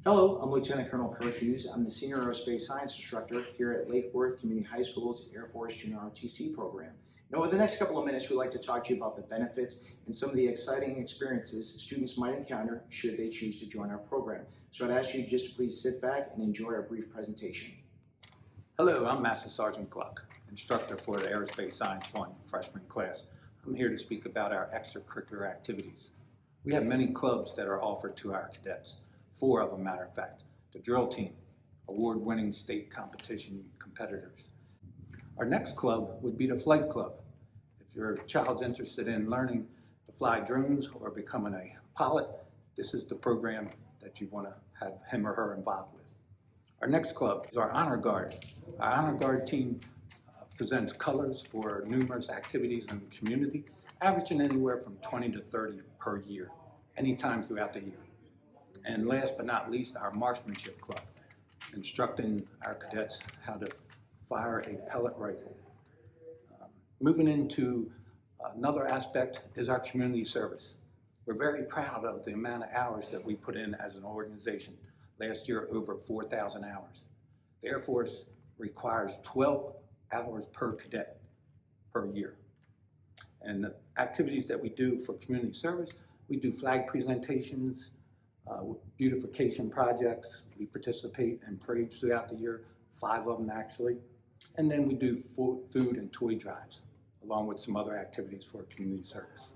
Hello, I'm Lieutenant Colonel Kirk Hughes. I'm the Senior Aerospace Science Instructor here at Lake Worth Community High School's Air Force JROTC program. Now, over the next couple of minutes, we'd like to talk to you about the benefits and some of the exciting experiences students might encounter should they choose to join our program. So I'd ask you just to please sit back and enjoy our brief presentation. Hello, I'm Master Sergeant Gluck, instructor for the Aerospace Science 1 freshman class. I'm here to speak about our extracurricular activities. We have many clubs that are offered to our cadets. 4 of them, matter of fact. The drill team, award-winning state competition competitors. Our next club would be the flight club. If your child's interested in learning to fly drones or becoming a pilot, this is the program that you want to have him or her involved with. Our next club is our Honor Guard. Our Honor Guard team presents colors for numerous activities in the community, averaging anywhere from 20 to 30 per year, anytime throughout the year. And last but not least, our Marksmanship Club, instructing our cadets how to fire a pellet rifle. Moving into another aspect is our community service. We're very proud of the amount of hours that we put in as an organization. Last year, over 4,000 hours. The Air Force requires 12 hours per cadet per year. And the activities that we do for community service, we do flag presentations, beautification projects. We participate in parades throughout the year, 5 of them actually. And then we do food and toy drives, along with some other activities for community service.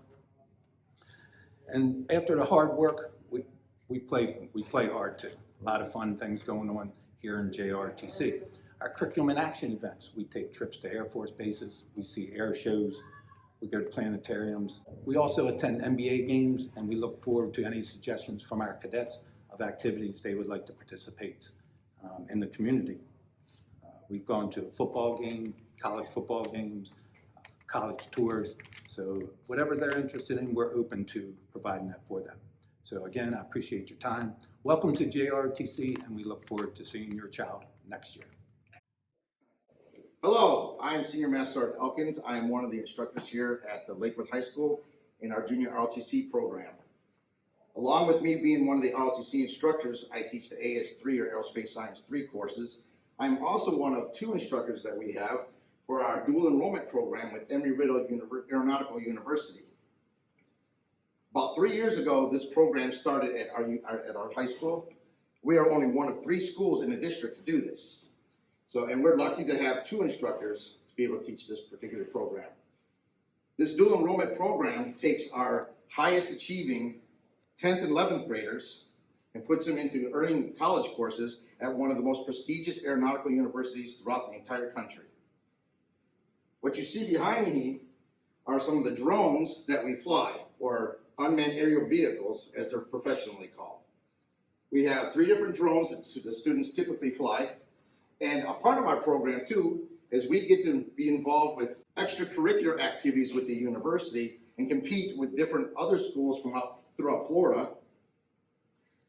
And after the hard work, we play hard too. A lot of fun things going on here in JROTC. Our curriculum and action events, we take trips to Air Force bases, we see air shows, we go to planetariums. We also attend NBA games, and we look forward to any suggestions from our cadets of activities they would like to participate in the community. We've gone to a football game, college football games, college tours. So whatever they're interested in, we're open to providing that for them. So again, I appreciate your time. Welcome to JROTC, and we look forward to seeing your child next year. Hello, I'm Senior Master Sergeant Elkins. I am one of the instructors here at the Lakewood High School in our Junior ROTC program. Along with me being one of the ROTC instructors, I teach the AS3 or Aerospace Science 3 courses. I'm also one of 2 instructors that we have for our dual enrollment program with Embry-Riddle Aeronautical University. About 3 years ago, this program started at our high school. We are only one of 3 schools in the district to do this. And we're lucky to have 2 instructors to be able to teach this particular program. This dual enrollment program takes our highest achieving 10th and 11th graders and puts them into earning college courses at one of the most prestigious aeronautical universities throughout the entire country. What you see behind me are some of the drones that we fly, or unmanned aerial vehicles as they're professionally called. We have 3 different drones that the students typically fly. And a part of our program too is we get to be involved with extracurricular activities with the university and compete with different other schools from throughout Florida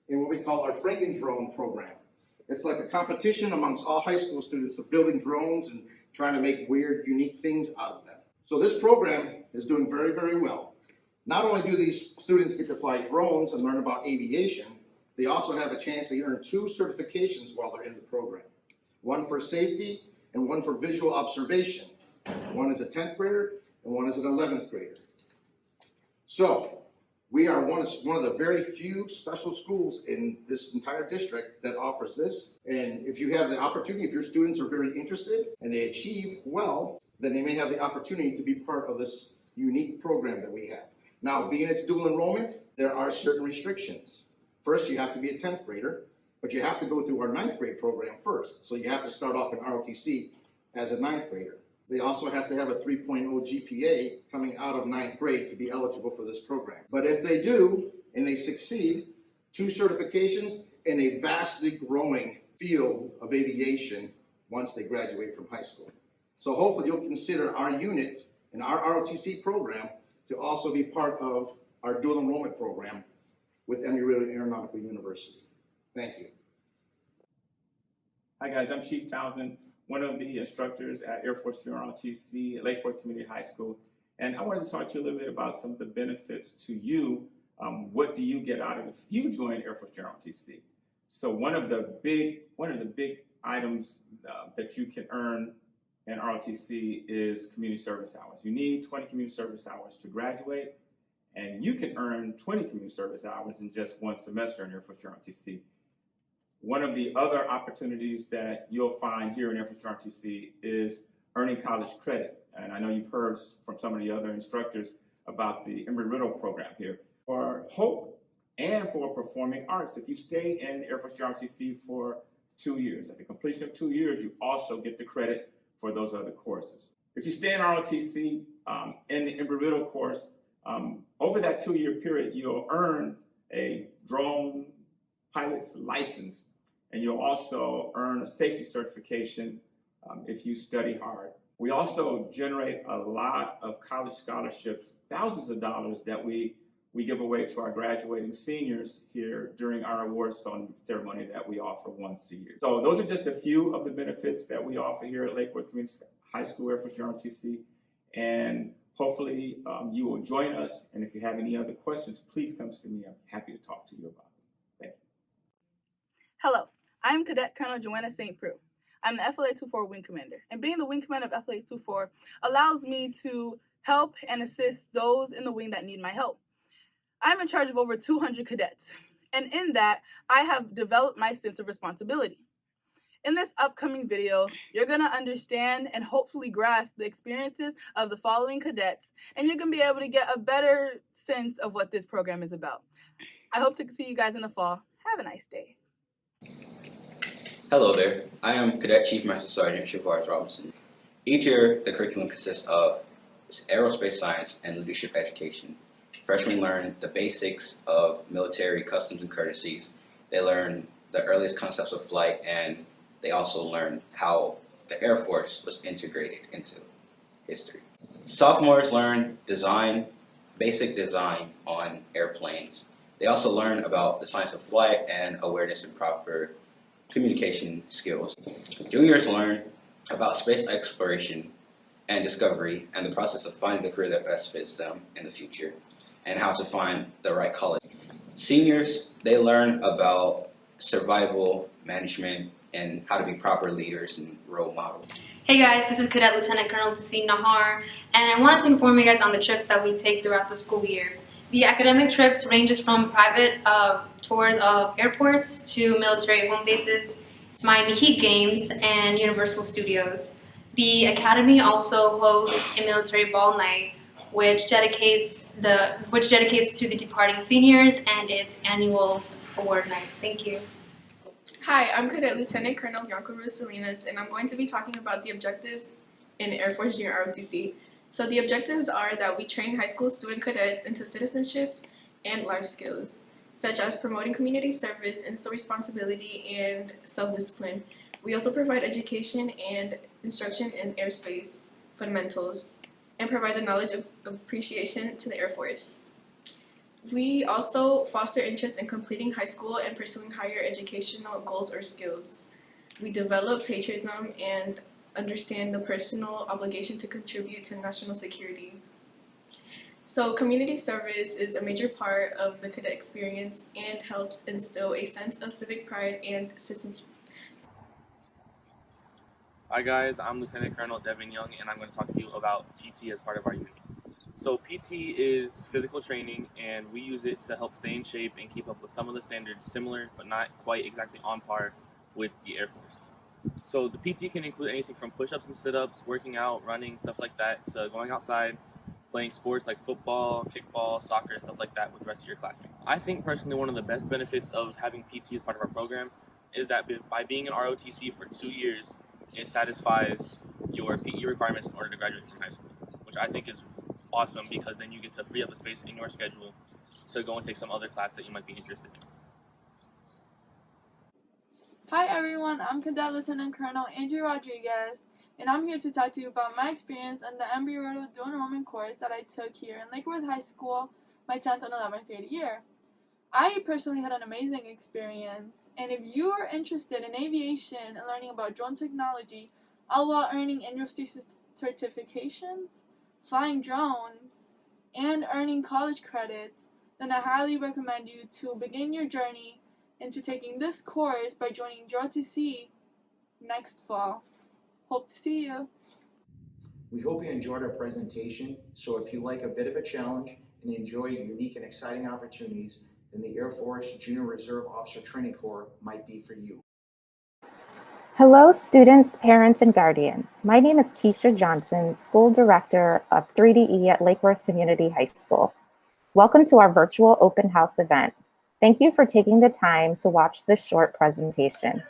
in what we call our Franken drone program. It's like a competition amongst all high school students of building drones and trying to make weird, unique things out of them. So this program is doing very, very well. Not only do these students get to fly drones and learn about aviation, they also have a chance to earn 2 certifications while they're in the program. One for safety and one for visual observation. One is a 10th grader and one is an 11th grader. So we are one of the very few special schools in this entire district that offers this. And if you have the opportunity, if your students are very interested and they achieve well, then they may have the opportunity to be part of this unique program that we have. Now, being it's dual enrollment, there are certain restrictions. First, you have to be a 10th grader. But you have to go through our 9th grade program first. So you have to start off in ROTC as a 9th grader. They also have to have a 3.0 GPA coming out of 9th grade to be eligible for this program. But if they do, and they succeed, 2 certifications and a vastly growing field of aviation once they graduate from high school. So hopefully you'll consider our unit and our ROTC program to also be part of our dual enrollment program with Embry-Riddle Aeronautical University. Thank you. Hi guys, I'm Chief Townsend, one of the instructors at Air Force JROTC at Lake Worth Community High School. And I wanted to talk to you a little bit about some of the benefits to you. What do you get out of it if you join Air Force JROTC? So one of the big items that you can earn in ROTC is community service hours. You need 20 community service hours to graduate, and you can earn 20 community service hours in just one semester in Air Force ROTC. One of the other opportunities that you'll find here in Air Force ROTC is earning college credit. And I know you've heard from some of the other instructors about the Embry-Riddle program here. For Hope and for performing arts, if you stay in Air Force ROTC for 2 years, at the completion of 2 years, you also get the credit for those other courses. If you stay in ROTC in the Embry-Riddle course, over that 2-year period, you'll earn a drone pilot's license, and you'll also earn a safety certification if you study hard. We also generate a lot of college scholarships, thousands of dollars that we give away to our graduating seniors here during our awards ceremony that we offer once a year. So those are just a few of the benefits that we offer here at Lake Worth Community High School Air Force ROTC, and hopefully you will join us. And if you have any other questions, please come see me. I'm happy to talk to you about it. Thank you. Hello, I'm Cadet Colonel Joanna St. Preux. I'm the FLA 24 Wing Commander, and being the Wing Commander of FLA 24 allows me to help and assist those in the wing that need my help. I'm in charge of over 200 cadets, and in that, I have developed my sense of responsibility. In this upcoming video, you're going to understand and hopefully grasp the experiences of the following cadets, and you're going to be able to get a better sense of what this program is about. I hope to see you guys in the fall. Have a nice day. Hello there, I am Cadet Chief Master Sergeant Shavars Robinson. Each year, the curriculum consists of aerospace science and leadership education. Freshmen learn the basics of military customs and courtesies. They learn the earliest concepts of flight, and they also learn how the Air Force was integrated into history. Sophomores learn basic design on airplanes. They also learn about the science of flight and awareness and proper communication skills. Juniors learn about space exploration and discovery and the process of finding the career that best fits them in the future and how to find the right college. Seniors, they learn about survival management and how to be proper leaders and role models. Hey guys, this is Cadet Lieutenant Colonel Tassim Nahar, and I wanted to inform you guys on the trips that we take throughout the school year. The academic trips ranges from private tours of airports to military home bases, Miami Heat games, and Universal Studios. The Academy also hosts a military ball night, which dedicates to the departing seniors and its annual award night. Thank you. Hi, I'm Cadet Lieutenant Colonel Bianca Ruiz Salinas, and I'm going to be talking about the objectives in Air Force Junior ROTC. So the objectives are that we train high school student cadets into citizenship and life skills, such as promoting community service, instill responsibility, and self-discipline. We also provide education and instruction in airspace fundamentals, and provide the knowledge of appreciation to the Air Force. We also foster interest in completing high school and pursuing higher educational goals or skills. We develop patriotism and understand the personal obligation to contribute to national security. So community service is a major part of the cadet experience and helps instill a sense of civic pride and citizenship. Hi guys, I'm Lieutenant Colonel Devin Young, and I'm going to talk to you about PT as part of our unit. So PT is physical training, and we use it to help stay in shape and keep up with some of the standards similar but not quite exactly on par with the Air Force. So the PT can include anything from push-ups and sit-ups, working out, running, stuff like that, to going outside, playing sports like football, kickball, soccer, stuff like that with the rest of your classmates. I think personally one of the best benefits of having PT as part of our program is that by being in ROTC for 2 years, it satisfies your PE requirements in order to graduate from high school, which I think is awesome because then you get to free up the space in your schedule to go and take some other class that you might be interested in. Hi everyone, I'm Cadet Lieutenant Colonel Andrew Rodriguez, and I'm here to talk to you about my experience in the Embry-Riddle dual enrollment course that I took here in Lake Worth High School my 10th and 11th grade year. I personally had an amazing experience, and if you are interested in aviation and learning about drone technology, all while earning industry certifications, flying drones, and earning college credits, then I highly recommend you to begin your journey into taking this course by joining JROTC next fall. Hope to see you. We hope you enjoyed our presentation, so if you like a bit of a challenge and enjoy unique and exciting opportunities, then the Air Force Junior Reserve Officer Training Corps might be for you. Hello, students, parents, and guardians. My name is Keisha Johnson, School Director of 3DE at Lake Worth Community High School. Welcome to our virtual open house event. Thank you for taking the time to watch this short presentation.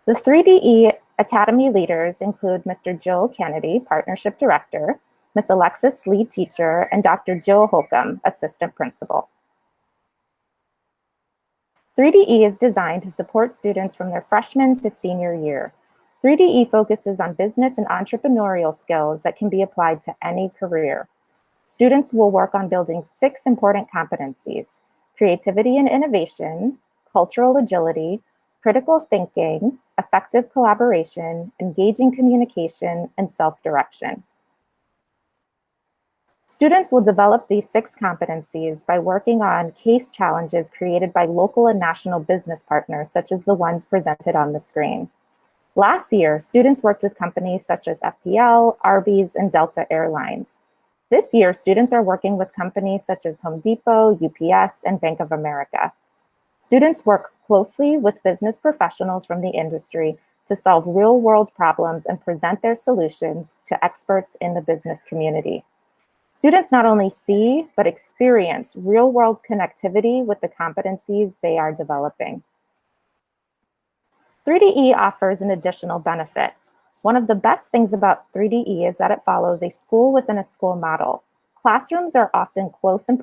The 3DE Academy leaders include Mr. Joe Kennedy, Partnership Director, Ms. Alexis, Lead Teacher, and Dr. Jill Holcomb, Assistant Principal. 3DE is designed to support students from their freshman to senior year. 3DE focuses on business and entrepreneurial skills that can be applied to any career. Students will work on building 6 important competencies: creativity and innovation, cultural agility, critical thinking, effective collaboration, engaging communication, and self-direction. Students will develop these 6 competencies by working on case challenges created by local and national business partners, such as the ones presented on the screen. Last year, students worked with companies such as FPL, Arby's, and Delta Airlines. This year, students are working with companies such as Home Depot, UPS, and Bank of America. Students work closely with business professionals from the industry to solve real-world problems and present their solutions to experts in the business community. Students not only see, but experience real-world connectivity with the competencies they are developing. 3DE offers an additional benefit. One of the best things about 3DE is that it follows a school within a school model. Classrooms are often close in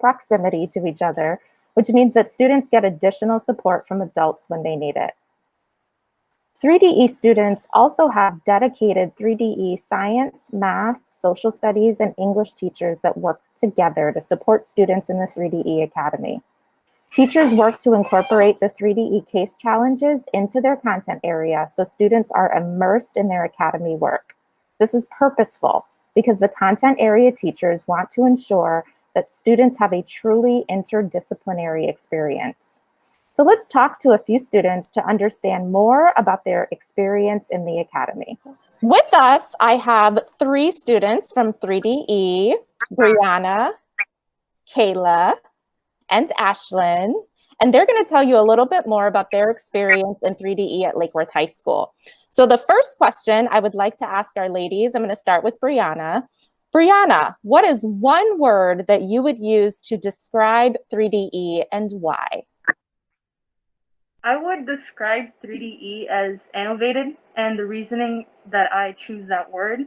proximity to each other, which means that students get additional support from adults when they need it. 3DE students also have dedicated 3DE science, math, social studies, and English teachers that work together to support students in the 3DE Academy. Teachers work to incorporate the 3DE case challenges into their content area so students are immersed in their academy work. This is purposeful because the content area teachers want to ensure that students have a truly interdisciplinary experience. So let's talk to a few students to understand more about their experience in the academy. With us, I have 3 students from 3DE, Brianna, Kayla, and Ashlyn, and they're going to tell you a little bit more about their experience in 3DE at Lake Worth High School. So the first question I would like to ask our ladies, I'm going to start with Brianna. Brianna, what is one word that you would use to describe 3DE and why? I would describe 3DE as innovative, and the reasoning that I choose that word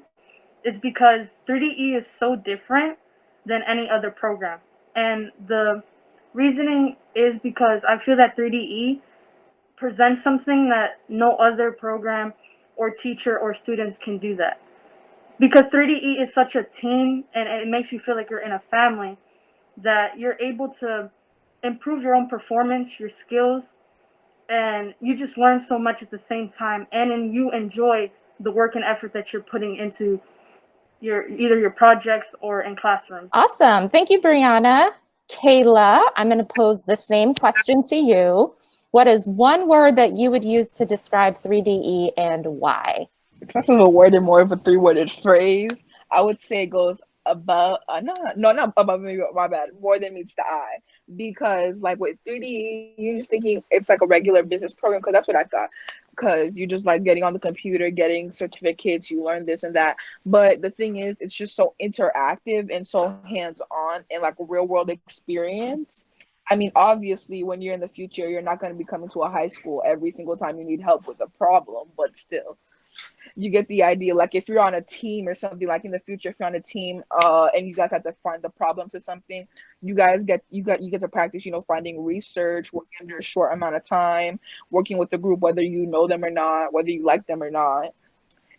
is because 3DE is so different than any other program. And the reasoning is because I feel that 3DE presents something that no other program or teacher or students can do that. Because 3DE is such a team and it makes you feel like you're in a family, that you're able to improve your own performance, your skills, and you just learn so much at the same time, and then you enjoy the work and effort that you're putting into either your projects or in classrooms. Awesome. Thank you, Brianna. Kayla, I'm going to pose the same question to you. What is one word that you would use to describe 3DE and why? It's less of a word and more of a 3-worded phrase. I would say it goes above, not above, my bad, more than meets the eye. Because like with 3D, you're just thinking it's like a regular business program, because that's what I thought. Because you just like getting on the computer, getting certificates, you learn this and that. But the thing is, it's just so interactive and so hands-on and like a real-world experience. I mean, obviously, when you're in the future, you're not going to be coming to a high school every single time you need help with a problem, but still. You get the idea. Like if you're on a team or something, like in the future, if you're on a team and you guys have to find the problem to something, you get to practice, finding research, working under a short amount of time, working with the group, whether you know them or not, whether you like them or not.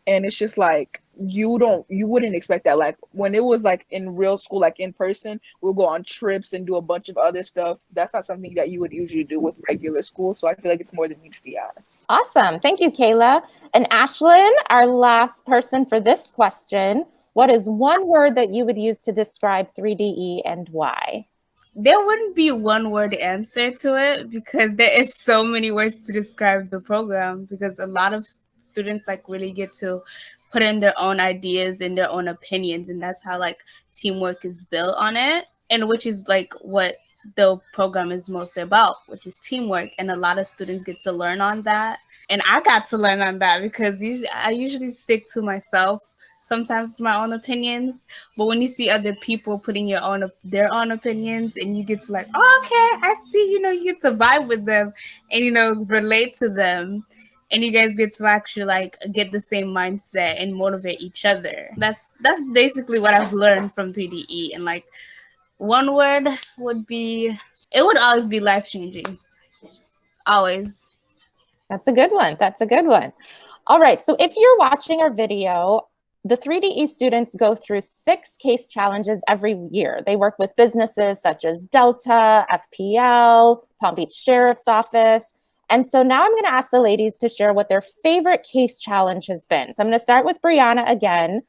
And it's just like you wouldn't expect that. Like when it was like in real school, like in person, we'll go on trips and do a bunch of other stuff. That's not something that you would usually do with regular school. So I feel like it's more than meets the eye. Awesome. Thank you, Kayla. And Ashlyn, our last person for this question, what is one word that you would use to describe 3DE and why? There wouldn't be one word answer to it because there is so many words to describe the program because a lot of students like really get to put in their own ideas and their own opinions, and that's how like teamwork is built on it, and which is like what the program is mostly about, which is teamwork, and a lot of students get to learn on that. And I got to learn on that because I usually stick to myself sometimes with my own opinions, but when you see other people putting their own opinions, and you get to like, oh, okay, I see, you get to vibe with them and relate to them, and you guys get to actually like get the same mindset and motivate each other. That's basically what I've learned from 3DE. And like one word would be, it would always be life changing. Always. That's a good one. That's a good one. All right. So if you're watching our video, the 3DE students go through 6 case challenges every year. They work with businesses such as Delta, FPL, Palm Beach Sheriff's Office. And so now I'm going to ask the ladies to share what their favorite case challenge has been. So I'm going to start with Brianna again.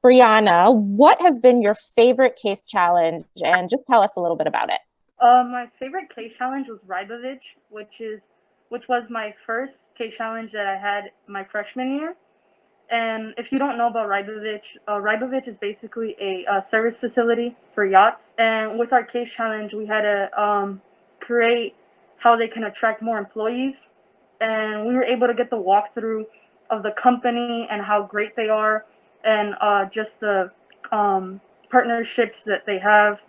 Brianna, what has been your favorite case challenge? And just tell us a little bit about it. My favorite case challenge was Ribovich, which was my first case challenge that I had my freshman year. And if you don't know about Ribovich is basically a service facility for yachts. And with our case challenge, we had to create how they can attract more employees. And we were able to get the walkthrough of the company and how great they are, and just the partnerships that they have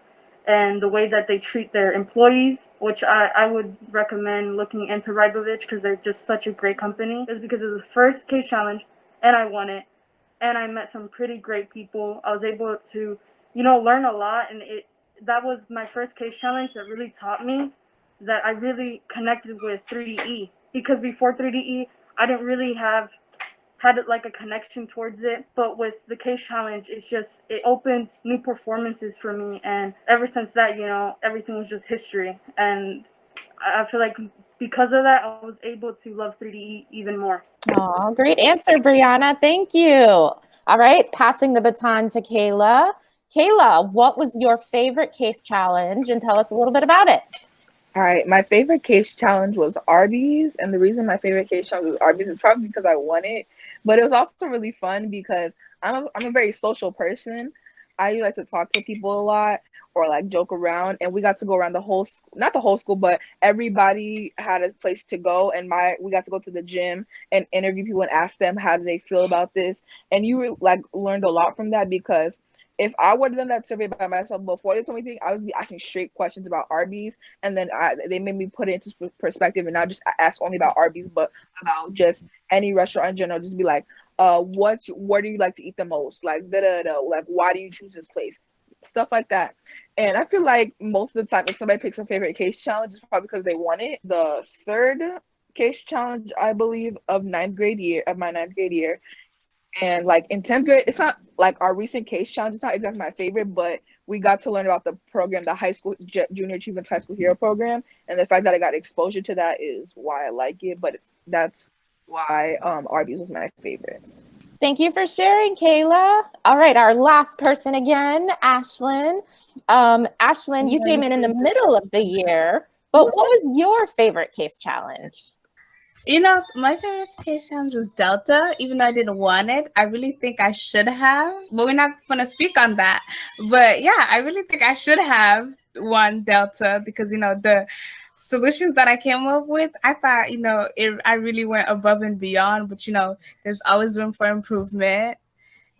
and the way that they treat their employees, which I would recommend looking into Ribovich because they're just such a great company. It's because it was the first case challenge and I won it, and I met some pretty great people. I was able to, learn a lot, and that was my first case challenge that really taught me that I really connected with 3DE, because before 3DE, I didn't really had like a connection towards it, but with the case challenge, it opened new performances for me, and ever since that, everything was just history, and I feel like because of that, I was able to love 3DE even more. Oh, great answer, Brianna. Thank you. All right, passing the baton to Kayla. Kayla, what was your favorite case challenge? And tell us a little bit about it. All right, my favorite case challenge was Arby's, and the reason my favorite case challenge was Arby's is probably because I won it, but it was also really fun because I'm a very social person. I like to talk to people a lot or like joke around, and we got to go around the whole not the whole school, but everybody had a place to go, and we got to go to the gym and interview people and ask them how do they feel about this, and you like learned a lot from that, because if I would have done that survey by myself before they told me anything, I would be asking straight questions about Arby's, and then they made me put it into perspective and not just ask only about Arby's, but about just any restaurant in general. Just be like, what do you like to eat the most? Like, like, why do you choose this place? Stuff like that. And I feel like most of the time, if somebody picks a favorite case challenge, it's probably because they won it. The third case challenge, I believe, of my ninth grade year. And like in 10th grade, it's not like our recent case challenge, it's not exactly my favorite, but we got to learn about the program, the high school junior achievements high school hero program, and the fact that I got exposure to that is why I like it. But that's why Arby's was my favorite. Thank you for sharing, Kayla. All right, our last person again, Ashlyn. Ashlyn, you came in the middle of the year, but what was your favorite case challenge? My favorite case challenge was Delta. Even though I didn't want it, I really think I should have. But we're not going to speak on that. But yeah, I really think I should have won Delta because, the solutions that I came up with, I thought, I really went above and beyond. But, there's always room for improvement.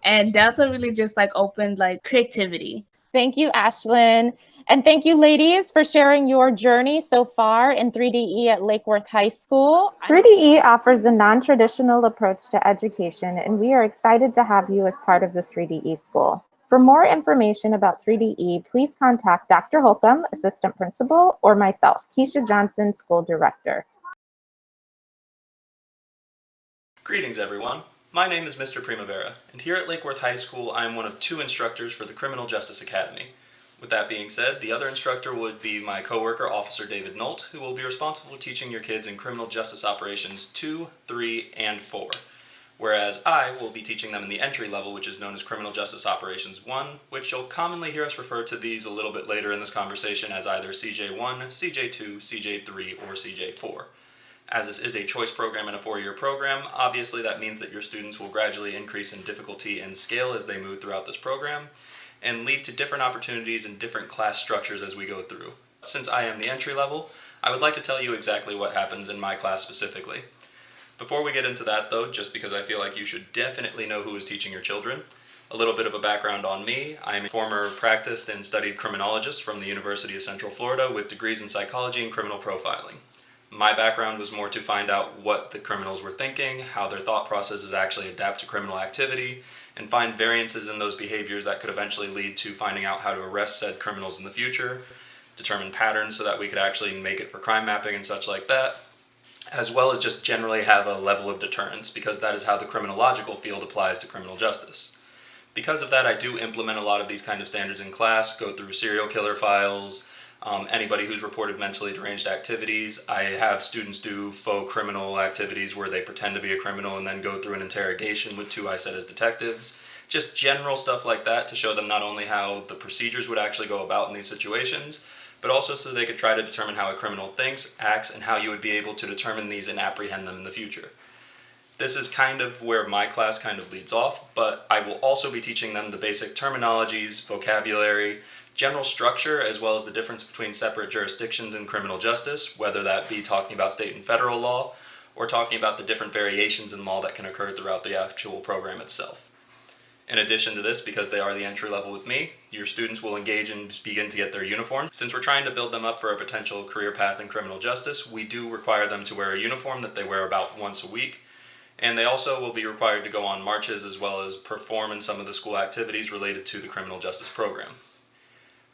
And Delta really just opened creativity. Thank you, Ashlyn. And thank you, ladies, for sharing your journey so far in 3DE at Lake Worth High School. 3DE offers a non-traditional approach to education, and we are excited to have you as part of the 3DE school. For more information about 3DE, please contact Dr. Holcomb, Assistant Principal, or myself, Keisha Johnson, School Director. Greetings, everyone. My name is Mr. Primavera, and here at Lake Worth High School, I am one of 2 instructors for the Criminal Justice Academy. With that being said, the other instructor would be my coworker, Officer David Nolt, who will be responsible for teaching your kids in Criminal Justice Operations 2, 3, and 4. whereas I will be teaching them in the entry level, which is known as Criminal Justice Operations 1, which you'll commonly hear us refer to these a little bit later in this conversation as either CJ1, CJ2, CJ3, or CJ4. As this is a choice program and a 4-year program, obviously that means that your students will gradually increase in difficulty and scale as they move throughout this program, and lead to different opportunities and different class structures as we go through. Since I am the entry level, I would like to tell you exactly what happens in my class specifically. Before we get into that though, just because I feel like you should definitely know who is teaching your children, a little bit of a background on me. I am a former practiced and studied criminologist from the University of Central Florida with degrees in psychology and criminal profiling. My background was more to find out what the criminals were thinking, how their thought processes actually adapt to criminal activity, and find variances in those behaviors that could eventually lead to finding out how to arrest said criminals in the future, determine patterns so that we could actually make it for crime mapping and such like that, as well as just generally have a level of deterrence, because that is how the criminological field applies to criminal justice. Because of that, I do implement a lot of these kind of standards in class, go through serial killer files, anybody who's reported mentally deranged activities. I have students do faux criminal activities where they pretend to be a criminal and then go through an interrogation with 2 I said as detectives. Just general stuff like that to show them not only how the procedures would actually go about in these situations, but also so they could try to determine how a criminal thinks, acts, and how you would be able to determine these and apprehend them in the future. This is kind of where my class kind of leads off, but I will also be teaching them the basic terminologies, vocabulary, general structure, as well as the difference between separate jurisdictions in criminal justice, whether that be talking about state and federal law, or talking about the different variations in law that can occur throughout the actual program itself. In addition to this, because they are the entry level with me, your students will engage and begin to get their uniform. Since we're trying to build them up for a potential career path in criminal justice, we do require them to wear a uniform that they wear about once a week. And they also will be required to go on marches as well as perform in some of the school activities related to the criminal justice program.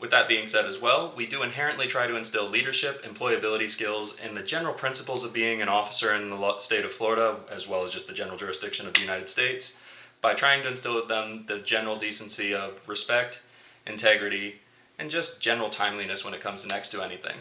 With that being said as well, we do inherently try to instill leadership, employability skills, and the general principles of being an officer in the state of Florida, as well as just the general jurisdiction of the United States, by trying to instill in them the general decency of respect, integrity, and just general timeliness when it comes to next to anything.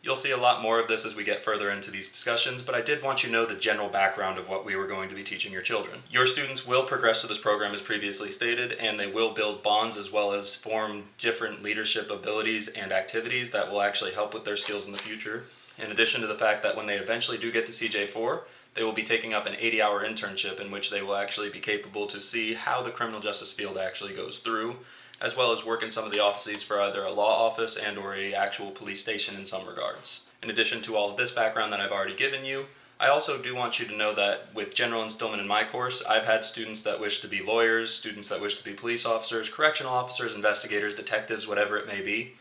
You'll see a lot more of this as we get further into these discussions, but I did want you to know the general background of what we were going to be teaching your children. Your students will progress through this program as previously stated, and they will build bonds as well as form different leadership abilities and activities that will actually help with their skills in the future. In addition to the fact that when they eventually do get to CJ4, they will be taking up an 80-hour internship in which they will actually be capable to see how the criminal justice field actually goes through, as well as work in some of the offices for either a law office and or a actual police station in some regards. In addition to all of this background that I've already given you, I also do want you to know that with general instillment in my course, I've had students that wish to be lawyers, students that wish to be police officers, correctional officers, investigators, detectives, whatever it may be.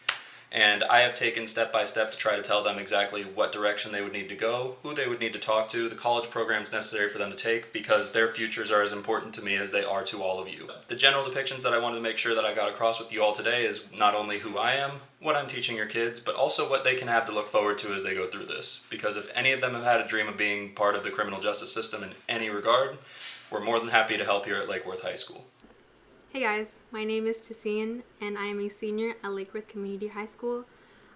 And I have taken step by step to try to tell them exactly what direction they would need to go, who they would need to talk to, the college programs necessary for them to take, because their futures are as important to me as they are to all of you. The general depictions that I wanted to make sure that I got across with you all today is not only who I am, what I'm teaching your kids, but also what they can have to look forward to as they go through this. Because if any of them have had a dream of being part of the criminal justice system in any regard, we're more than happy to help here at Lake Worth High School. Hey guys, my name is Tassian and I am a senior at Lake Worth Community High School.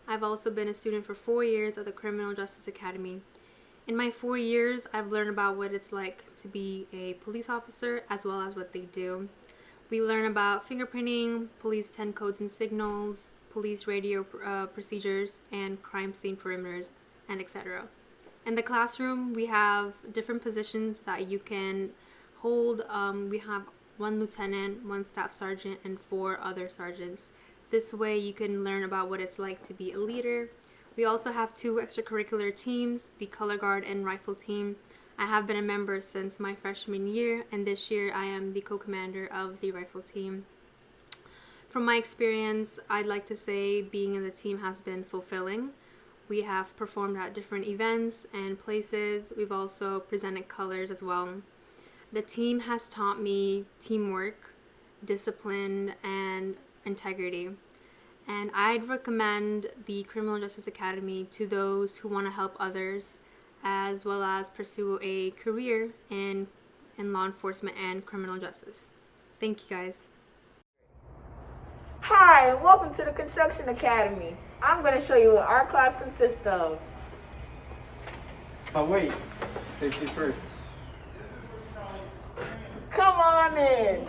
I've also been a student for 4 years at the Criminal Justice Academy. In my 4 years, I've learned about what it's like to be a police officer as well as what they do. We learn about fingerprinting, police 10 codes and signals, police radio procedures, and crime scene perimeters, and etc. In the classroom, we have different positions that you can hold. We have 1 lieutenant, 1 staff sergeant, and 4 other sergeants. This way you can learn about what it's like to be a leader. We also have 2 extracurricular teams, the color guard and rifle team. I have been a member since my freshman year, and this year I am the co-commander of the rifle team. From my experience, I'd like to say being in the team has been fulfilling. We have performed at different events and places. We've also presented colors as well. The team has taught me teamwork, discipline, and integrity. And I'd recommend the Criminal Justice Academy to those who want to help others, as well as pursue a career in law enforcement and criminal justice. Thank you guys. Hi, and welcome to the Construction Academy. I'm going to show you what our class consists of. But wait, safety first. morning.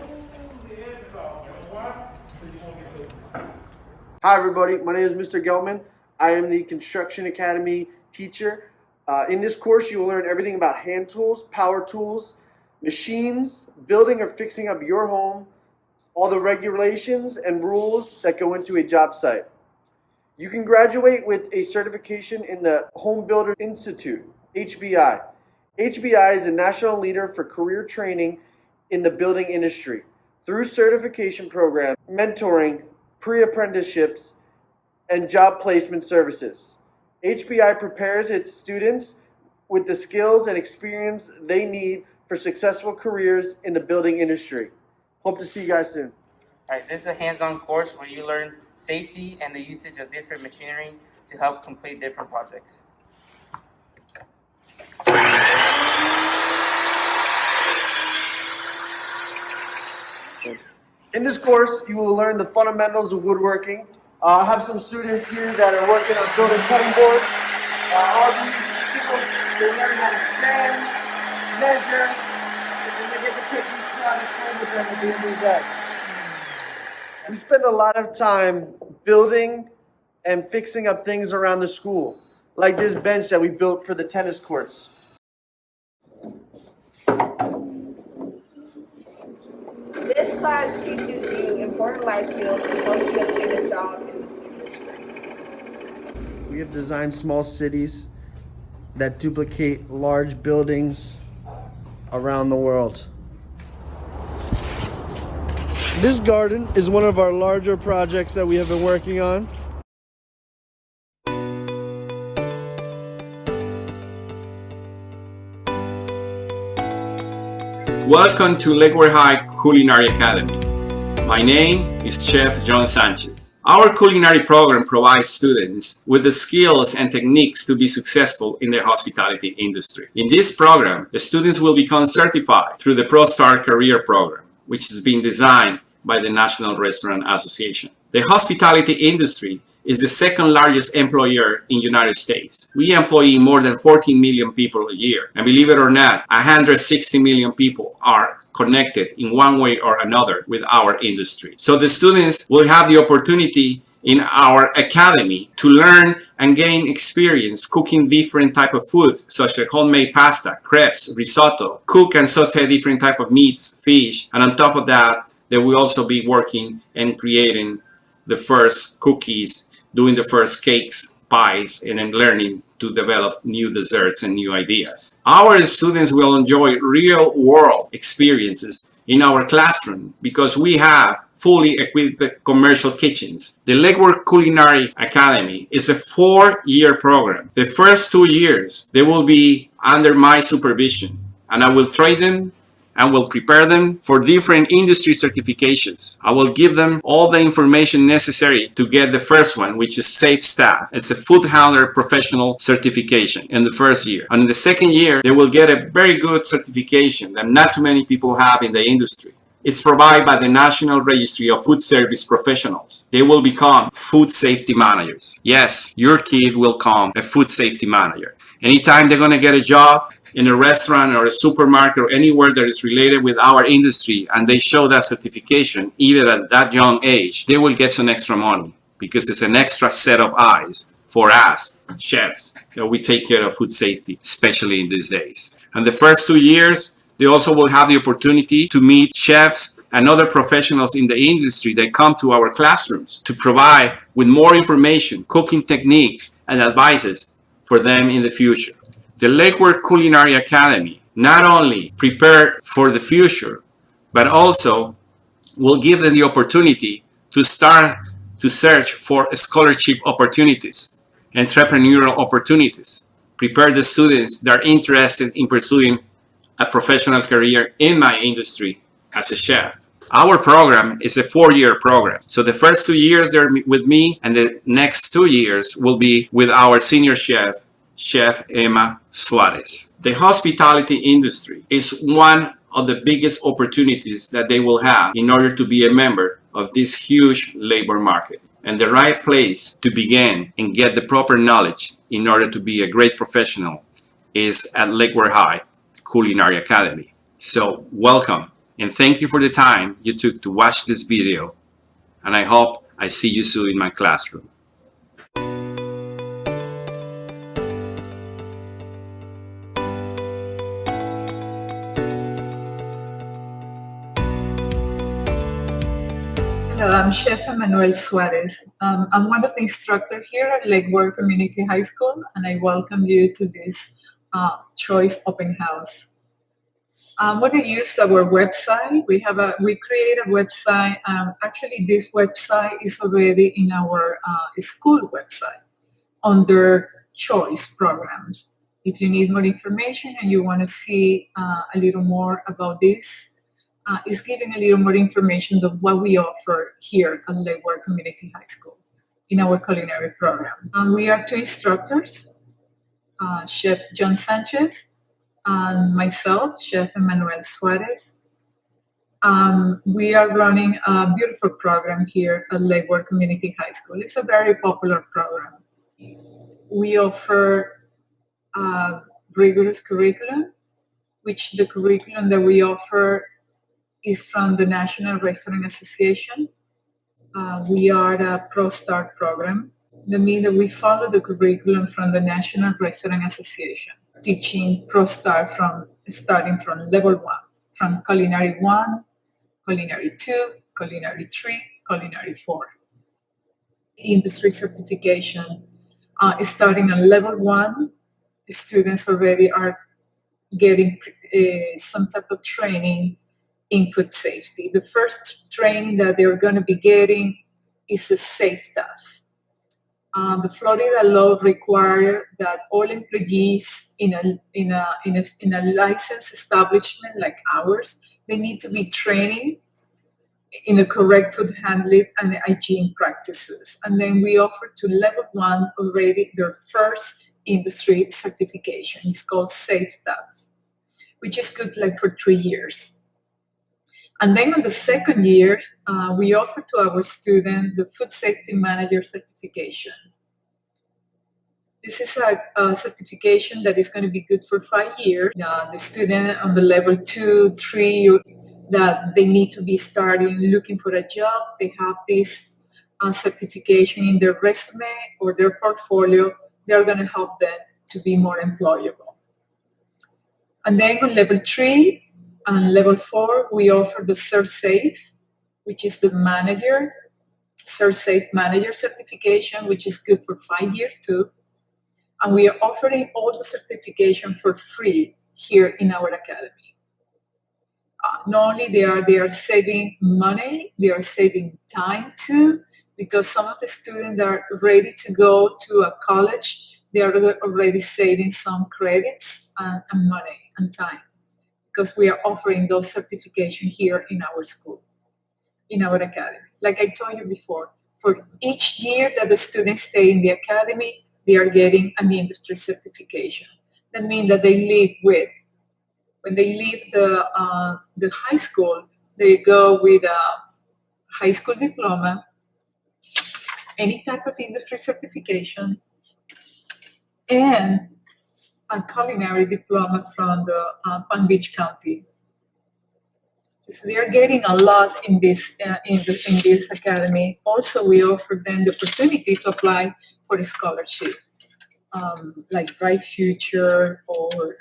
Hi everybody, my name is Mr. Gelman. I am the Construction Academy teacher. In this course you will learn everything about hand tools, power tools, machines, building or fixing up your home, all the regulations and rules that go into a job site. You can graduate with a certification in the Home Builder Institute, HBI. HBI is a national leader for career training in the building industry. Through certification programs, mentoring, pre-apprenticeships, and job placement services. HBI prepares its students with the skills and experience they need for successful careers in the building industry. Hope to see you guys soon. Alright, this is a hands-on course where you learn safety and the usage of different machinery to help complete different projects. In this course, you will learn the fundamentals of woodworking. I have some students here that are working on building cutting boards. All these people, they learn how to sand, measure, and they get to take these products home with them at the end of the day. We spend a lot of time building and fixing up things around the school, like this bench that we built for the tennis courts. This class teaches you important life skills and helps you obtain a job in the industry. We have designed small cities that duplicate large buildings around the world. This garden is one of our larger projects that we have been working on. Welcome to Lakewood High Culinary Academy. My name is Chef John Sanchez. Our culinary program provides students with the skills and techniques to be successful in the hospitality industry. In this program, the students will become certified through the ProStar Career Program, which is being designed by the National Restaurant Association. The hospitality industry is the second largest employer in the United States. We employ more than 14 million people a year. And believe it or not, 160 million people are connected in one way or another with our industry. So the students will have the opportunity in our academy to learn and gain experience cooking different type of food, such as homemade pasta, crepes, risotto, cook and saute different type of meats, fish, and on top of that, they will also be working and creating the first cookies, doing the first cakes, pies, and then learning to develop new desserts and new ideas. Our students will enjoy real-world experiences in our classroom because we have fully equipped commercial kitchens. The Lakewood Culinary Academy is a 4-year program. The first 2 years, they will be under my supervision, and I will train them and will prepare them for different industry certifications. I will give them all the information necessary to get the first one, which is Safe Staff. It's a food handler professional certification in the first year. And in the second year, they will get a very good certification that not too many people have in the industry. It's provided by the National Registry of Food Service Professionals. They will become food safety managers. Yes, your kid will become a food safety manager. Anytime they're gonna get a job in a restaurant or a supermarket or anywhere that is related with our industry and they show that certification, even at that young age, they will get some extra money because it's an extra set of eyes for us, chefs, that we take care of food safety, especially in these days. And the first 2 years, they also will have the opportunity to meet chefs and other professionals in the industry that come to our classrooms to provide with more information, cooking techniques, and advices for them in the future. The Lakewood Culinary Academy not only prepare for the future, but also will give them the opportunity to start to search for scholarship opportunities, entrepreneurial opportunities, prepare the students that are interested in pursuing a professional career in my industry as a chef. Our program is a 4-year program. So the first 2 years they're with me and the next 2 years will be with our senior chef, Chef Emma Suarez. The hospitality industry is one of the biggest opportunities that they will have in order to be a member of this huge labor market. And the right place to begin and get the proper knowledge in order to be a great professional is at Lakewood High Culinary Academy. So welcome And thank you for the time you took to watch this video. And I hope I see you soon in my classroom. Hello, I'm Chef Emmanuel Suarez. I'm one of the instructors here at Lake Worth Community High School, and I welcome you to this Choice Open House. I want to use our website. We create a website. Actually, this website is already in our school website under Choice programs. If you need more information and you want to see a little more about this, is giving a little more information of what we offer here at Lake Worth Community High School in our culinary program. We are two instructors, Chef John Sanchez and myself, Chef Emmanuel Suarez. We are running a beautiful program here at Lake Worth Community High School. It's a very popular program. We offer a rigorous curriculum, which the curriculum that we offer is from the National Restaurant Association. We are a Pro Start program. That means that we follow the curriculum from the National Restaurant Association, teaching Pro Start starting from level 1, from Culinary 1, Culinary 2, Culinary 3, Culinary 4. Industry certification, starting on level 1, students already are getting some type of training in food safety. The first training that they're going to be getting is the SafeTAF. The Florida law requires that all employees in a licensed establishment like ours, they need to be training in the correct food handling and hygiene practices. And then we offer to level 1 already their first industry certification. It's called SafeTAF, which is good like for 3 years. And then on the second year, we offer to our students the Food Safety Manager certification. This is a certification that is going to be good for 5 years. The student on the level 2, 3, that they need to be starting looking for a job, they have this certification in their resume or their portfolio. They're going to help them to be more employable. And then on level 3, and level 4, we offer the CertSafe, which is the CertSafe Manager certification, which is good for 5 years too. And we are offering all the certification for free here in our academy. Not only they are saving money, they are saving time too, because some of the students that are ready to go to a college, they are already saving some credits and money and time, because we are offering those certifications here in our school, in our academy. Like I told you before, for each year that the students stay in the academy, they are getting an industry certification. That means that they leave with, when they leave the high school, they go with a high school diploma, any type of industry certification, and a culinary diploma from the Palm Beach County. So they are getting a lot in this academy. Also, we offer them the opportunity to apply for a scholarship, like Bright Future or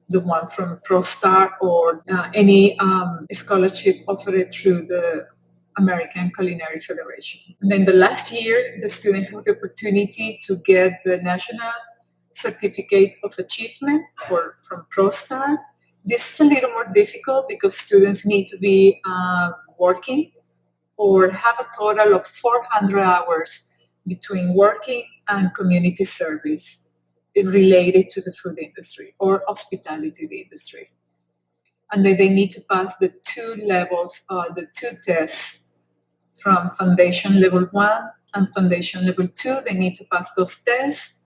the one from ProStar or any scholarship offered through the American Culinary Federation. And then the last year, the student had the opportunity to get the National Certificate of Achievement from ProStar. This is a little more difficult because students need to be working or have a total of 400 hours between working and community service related to the food industry or hospitality industry. And then they need to pass the 2 levels, the 2 tests from Foundation Level 1 and Foundation Level 2. They need to pass those tests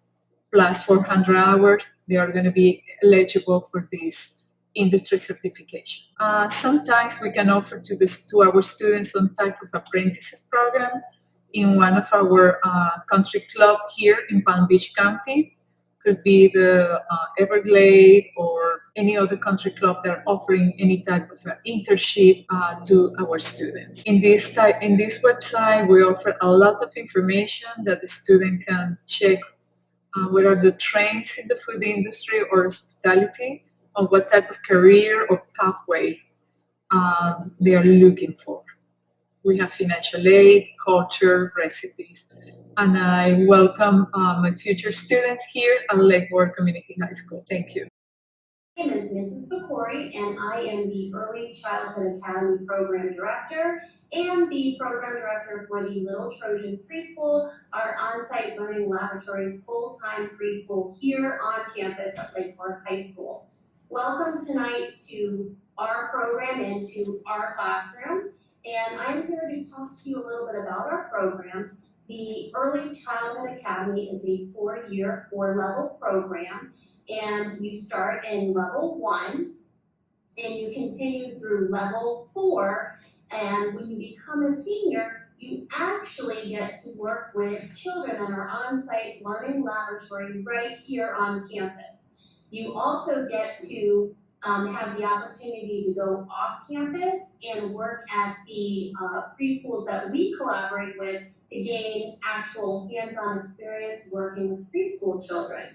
plus 400 hours. They are going to be eligible for this industry certification. Sometimes we can offer to our students some type of apprentices program in one of our country club here in Palm Beach County. could be the Everglade or any other country club that are offering any type of internship to our students. In this website, we offer a lot of information that the student can check what are the trends in the food industry or hospitality, on what type of career or pathway they are looking for. We have financial aid, culture, recipes, and I welcome my future students here at Lake Worth Community High School. Thank you. My name is Mrs. Fakori, and I am the Early Childhood Academy Program Director and the Program Director for the Little Trojans Preschool, our on-site learning laboratory full-time preschool here on campus at Lake Worth High School. Welcome tonight to our program and to our classroom, and I'm here to talk to you a little bit about our program. The Early Childhood Academy is a 4-year, 4-level program, and you start in level 1 and you continue through level 4, and when you become a senior, you actually get to work with children in our on-site learning laboratory right here on campus. You also get to have the opportunity to go off campus and work at the preschools that we collaborate with to gain actual hands-on experience working with preschool children.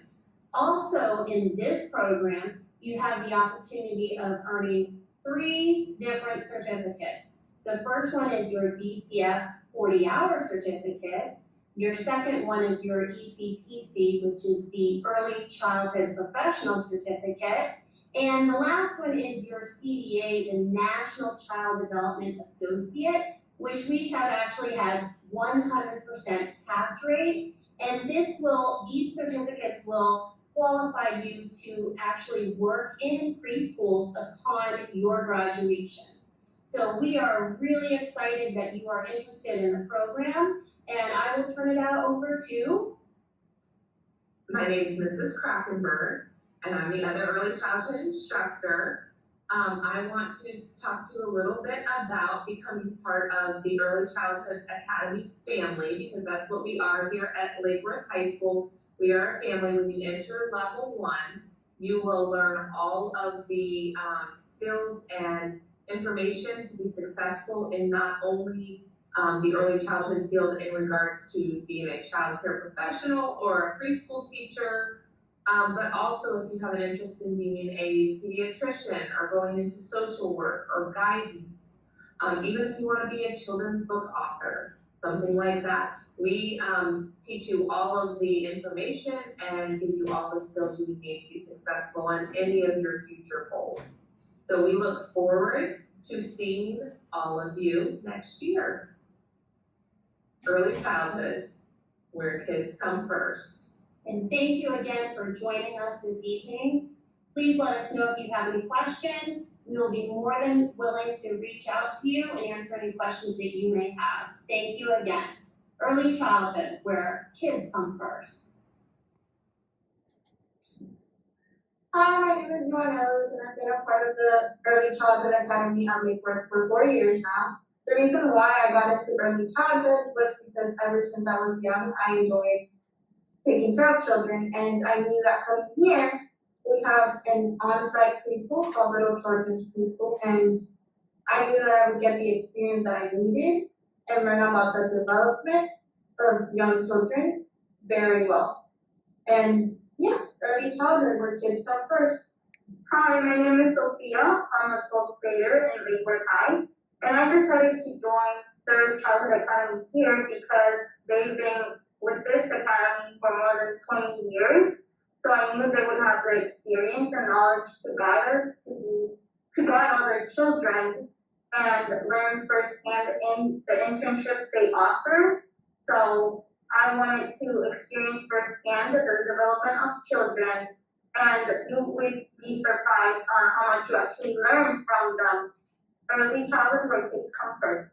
Also in this program, you have the opportunity of earning 3 different certificates. The first one is your DCF 40-hour certificate. Your second one is your ECPC, which is the Early Childhood Professional Certificate. And the last one is your CDA, the National Child Development Associate, which we have actually had 100% pass rate. And these certificates will qualify you to actually work in preschools upon your graduation. So we are really excited that you are interested in the program, and I will turn it over to. My name is Mrs. Krakenberg, and I'm the other early childhood instructor. I want to talk to you a little bit about becoming part of the Early Childhood Academy family, because that's what we are here at Lake Worth High School. We are a family. When you enter level 1, you will learn all of the skills and information to be successful in not only the early childhood field in regards to being a child care professional or a preschool teacher, but also if you have an interest in being a pediatrician or going into social work or guidance, even if you want to be a children's book author, something like that. We teach you all of the information and give you all the skills you need to be successful in any of your future goals. So we look forward to seeing all of you next year. Early childhood, where kids come first. And thank you again for joining us this evening. Please let us know if you have any questions. We will be more than willing to reach out to you and answer any questions that you may have. Thank you again. Early childhood, where kids come first. Hi, my name is Joanna, and I've been a part of the Early Childhood Academy at Lake Worth for 4 years now. The reason why I got into early childhood was because ever since I was young, I enjoyed taking care of children, and I knew that coming here, we have an on-site preschool called Little Trojans Preschool, and I knew that I would get the experience that I needed and learn about the development of young children very well. And yeah, early childhood where kids come first. Hi, my name is Sophia. I'm a 12th grader in Lake Worth High, and I decided to join the Early Childhood Academy here because they've been with this academy for more than 20 years. So I knew they would have the experience and knowledge to guide us to guide other children and learn firsthand in the internships they offer. So I wanted to experience firsthand the development of children, and you would be surprised on how much you actually learn from them. Early childhood where kids come first.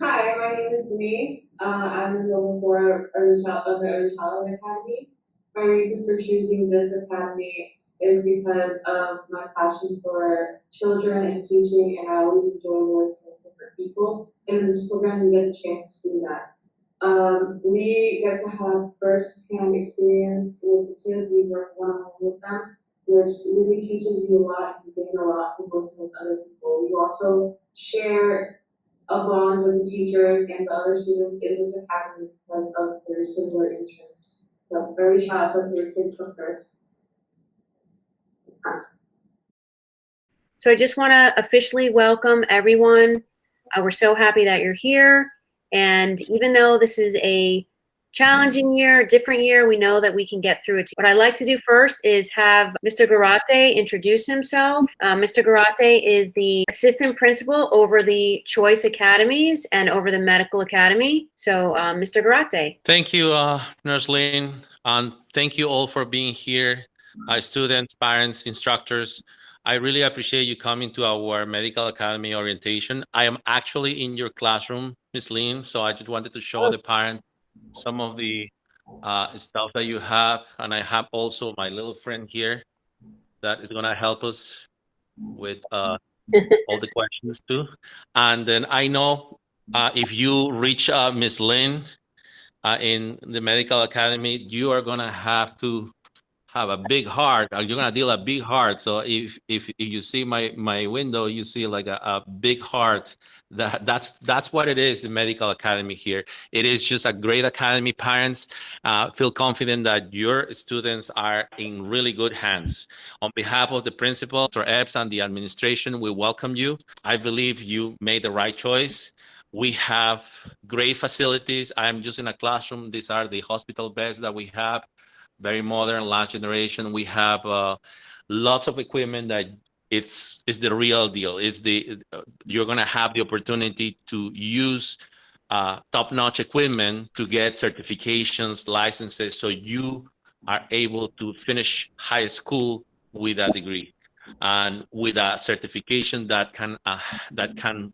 Hi, my name is Denise. I'm in level 4 Early Childhood Academy. My reason for choosing this academy is because of my passion for children and teaching, and I always enjoy working with different people. And in this program, we get a chance to do that. We get to have first-hand experience with the kids. We work one-on-one with them, which really teaches you a lot. You gain a lot from working with other people. You also share a bond with the teachers and the other students in this academy because of their similar interests. So early childhood, your kids come first. So I just want to officially welcome everyone. We're so happy that you're here. And even though this is a challenging year, a different year, we know that we can get through it. What I'd like to do first is have Mr. JROTC introduce himself. Mr. JROTC is the assistant principal over the Choice Academies and over the Medical Academy. So Mr. JROTC. Thank you, Nurse Lynn, and thank you all for being here, students, parents, instructors. I really appreciate you coming to our Medical Academy orientation. I am actually in your classroom, Ms. Lynn, so I just wanted to show the parents some of the stuff that you have, and I have also my little friend here that is gonna help us with all the questions too. And then I know if you reach Ms. Lynn, in the Medical Academy, you are gonna have to have a big heart, or you're gonna deal a big heart. So if you see my window, you see like a big heart. That's what it is, the Medical Academy here. It is just a great academy. Parents, feel confident that your students are in really good hands. On behalf of the principal, Dr. Epps, and the administration, we welcome you. I believe you made the right choice. We have great facilities. I'm just in a classroom. These are the hospital beds that we have. Very modern, last generation. We have lots of equipment that it's the real deal. It's you're gonna have the opportunity to use top-notch equipment to get certifications, licenses, so you are able to finish high school with a degree and with a certification that can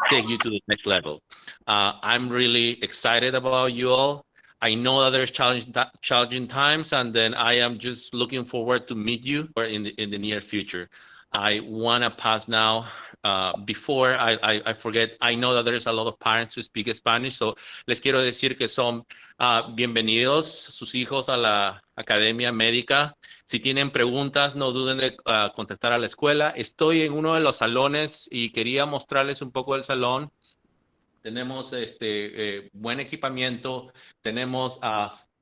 take you to the next level. I'm really excited about you all. I know that there's challenging times, and then I am just looking forward to meet you in the near future. I want to pass now, before I forget, I know that there's a lot of parents who speak Spanish, so les quiero decir que son bienvenidos sus hijos a la Academia Médica. Si tienen preguntas, no duden de contactar a la escuela. Estoy en uno de los salones y quería mostrarles un poco del salón. Tenemos buen equipamiento, tenemos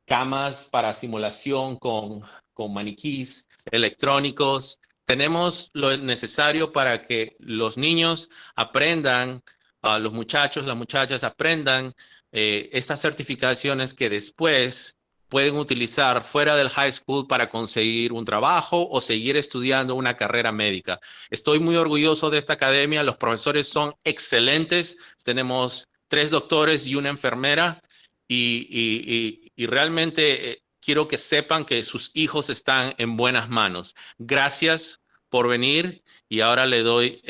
camas para simulación con maniquís electrónicos. Tenemos lo necesario para que los niños aprendan, los muchachos, las muchachas aprendan estas certificaciones que después pueden utilizar fuera del high school para conseguir un trabajo o seguir estudiando una carrera médica. Estoy muy orgulloso de esta academia. Los profesores son excelentes. Tenemos 3 doctores y una enfermera y realmente quiero que sepan que sus hijos están en buenas manos. Gracias por venir y ahora le doy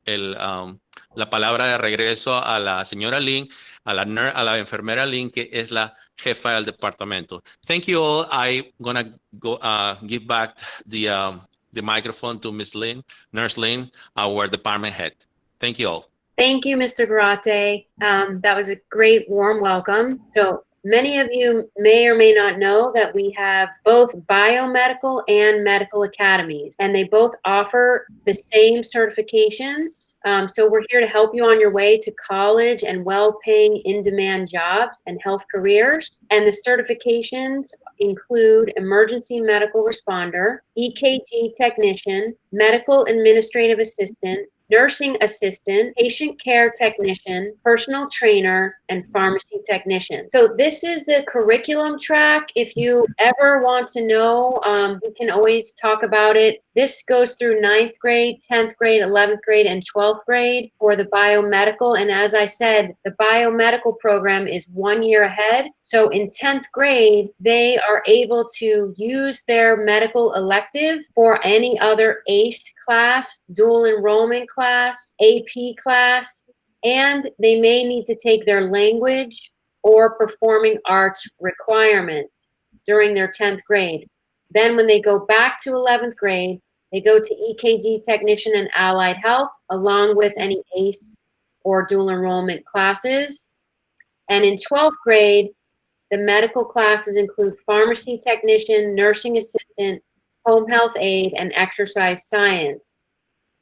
la palabra de regreso a la señora Lynn, a la enfermera Lynn, que es la jefa del departamento. Thank you all. I'm gonna go give back the microphone to Miss Lynn, Nurse Lynn, our department head. Thank you all. Thank you, Mr. JROTC. That was a great warm welcome. So many of you may or may not know that we have both biomedical and medical academies, and they both offer the same certifications. So we're here to help you on your way to college and well-paying in-demand jobs and health careers. And the certifications include emergency medical responder, EKG technician, medical administrative assistant, nursing assistant, patient care technician, personal trainer, and pharmacy technician. So this is the curriculum track. If you ever want to know, we can always talk about it. This goes through 9th grade, 10th grade, 11th grade, and 12th grade for the biomedical. And as I said, the biomedical program is 1 year ahead. So in 10th grade, they are able to use their medical elective for any other ACE class, dual enrollment class, AP class, and they may need to take their language or performing arts requirement during their 10th grade. Then when they go back to 11th grade, they go to EKG technician and allied health, along with any ACE or dual enrollment classes. And in 12th grade, the medical classes include pharmacy technician, nursing assistant, home health aide, and exercise science.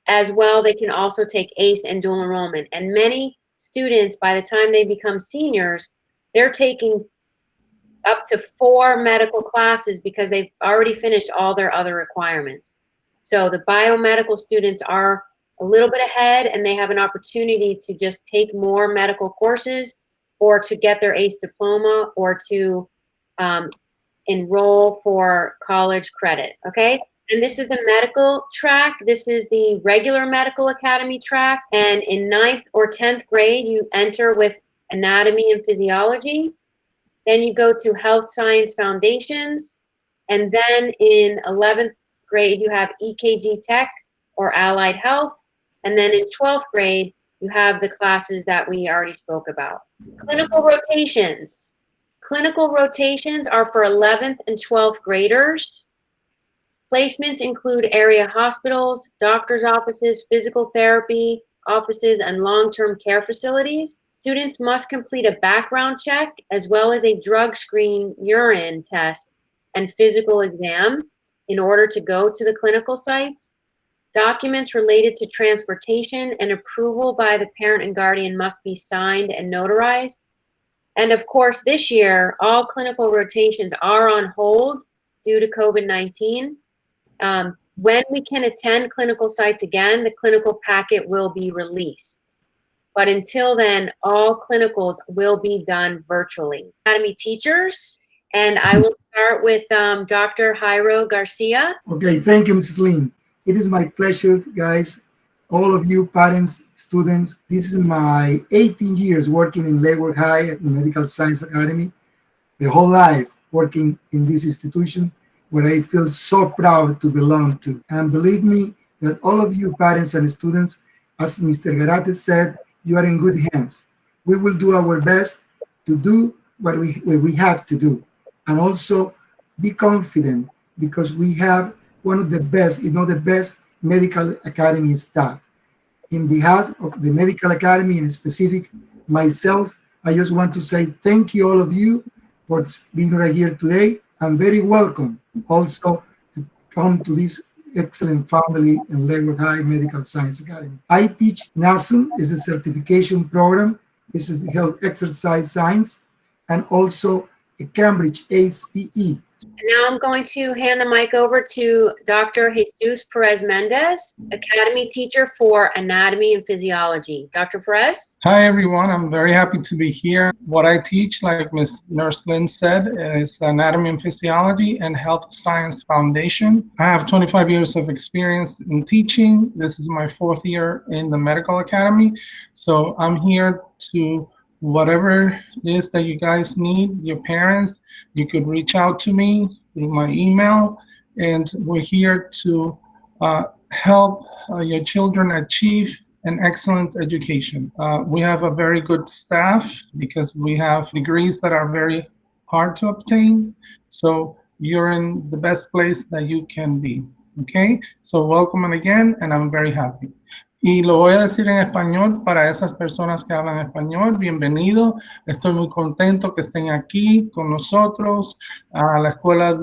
As well, they can also take ACE and dual enrollment. And many students, by the time they become seniors, they're taking up to 4 medical classes because they've already finished all their other requirements. So the biomedical students are a little bit ahead, and they have an opportunity to just take more medical courses, or to get their ACE diploma, or to enroll for college credit, okay? And this is the medical track. This is the regular medical academy track. And in 9th or 10th grade, you enter with anatomy and physiology. Then you go to health science foundations. And then in 11th grade, you have EKG tech or allied health. And then in 12th grade, you have the classes that we already spoke about. Clinical rotations. Clinical rotations are for 11th and 12th graders. Placements include area hospitals, doctor's offices, physical therapy offices, and long-term care facilities. Students must complete a background check as well as a drug screen, urine test, and physical exam in order to go to the clinical sites. Documents related to transportation and approval by the parent and guardian must be signed and notarized. And of course, this year, all clinical rotations are on hold due to COVID-19. When we can attend clinical sites again, the clinical packet will be released. But until then, all clinicals will be done virtually. Academy teachers, and I will start with Dr. Jairo Garcia. Okay, thank you, Mrs. Lin. It is my pleasure, guys, all of you parents, students. This is my 18 years working in Lakewood High at the Medical Science Academy, the whole life working in this institution where I feel so proud to belong to. And believe me that all of you parents and students, as Mr. Garate said, you are in good hands. We will do our best to do what we have to do. And also be confident because we have one of the best, if not the best, medical academy staff. In behalf of the Medical Academy, and specific myself, I just want to say thank you all of you for being right here today. I'm very welcome also to come to this excellent family in Lakewood High Medical Science Academy. I teach NASM, is a certification program. This is health exercise science, and also a Cambridge ACE-PE. Now I'm going to hand the mic over to Dr. Jesus Perez Mendez, Academy teacher for Anatomy and Physiology. Dr. Perez? Hi, everyone. I'm very happy to be here. What I teach, like Ms. Nurse Lynn said, is Anatomy and Physiology and Health Science Foundation. I have 25 years of experience in teaching. This is my 4th year in the Medical Academy. So I'm here to whatever it is that you guys need, your parents, you could reach out to me through my email, and we're here to help your children achieve an excellent education. We have a very good staff because we have degrees that are very hard to obtain. So you're in the best place that you can be, okay? So welcome again, and I'm very happy. Y lo voy a decir en español para esas personas que hablan español. Bienvenido. Estoy muy contento que estén aquí con nosotros. La escuela,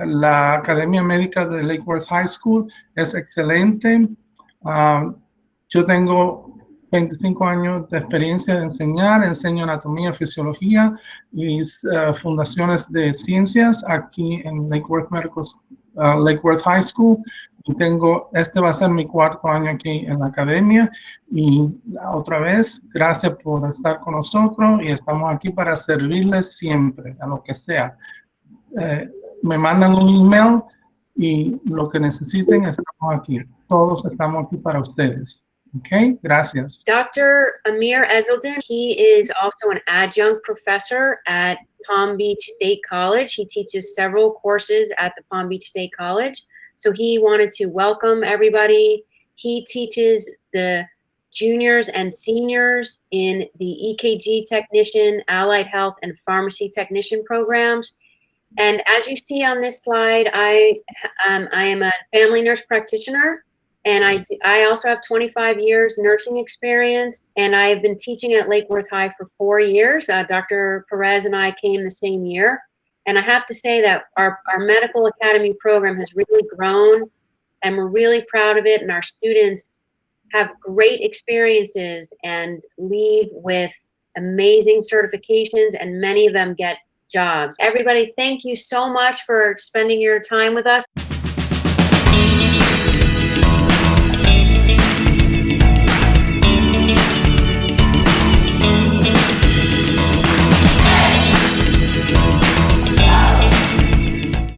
la Academia Médica de Lakewood High School es excelente. Yo tengo 25 años de experiencia de enseñar. Enseño anatomía, fisiología y fundaciones de ciencias aquí en Lakewood High School. Y este va a ser mi 4º año aquí en la academia. Y otra vez, gracias por estar con nosotros y estamos aquí para servirles siempre, a lo que sea. Me mandan un email y lo que necesiten, estamos aquí. Todos estamos aquí para ustedes. Okay, gracias. Dr. Amir Ezeldin, he is also an adjunct professor at Palm Beach State College. He teaches several courses at the Palm Beach State College. So he wanted to welcome everybody. He teaches the juniors and seniors in the EKG technician, allied health, and pharmacy technician programs. And as you see on this slide, I am a family nurse practitioner. And I also have 25 years nursing experience, and I have been teaching at Lake Worth High for 4 years. Dr. Perez and I came the same year. And I have to say that our medical academy program has really grown, and we're really proud of it. And our students have great experiences and leave with amazing certifications, and many of them get jobs. Everybody, thank you so much for spending your time with us.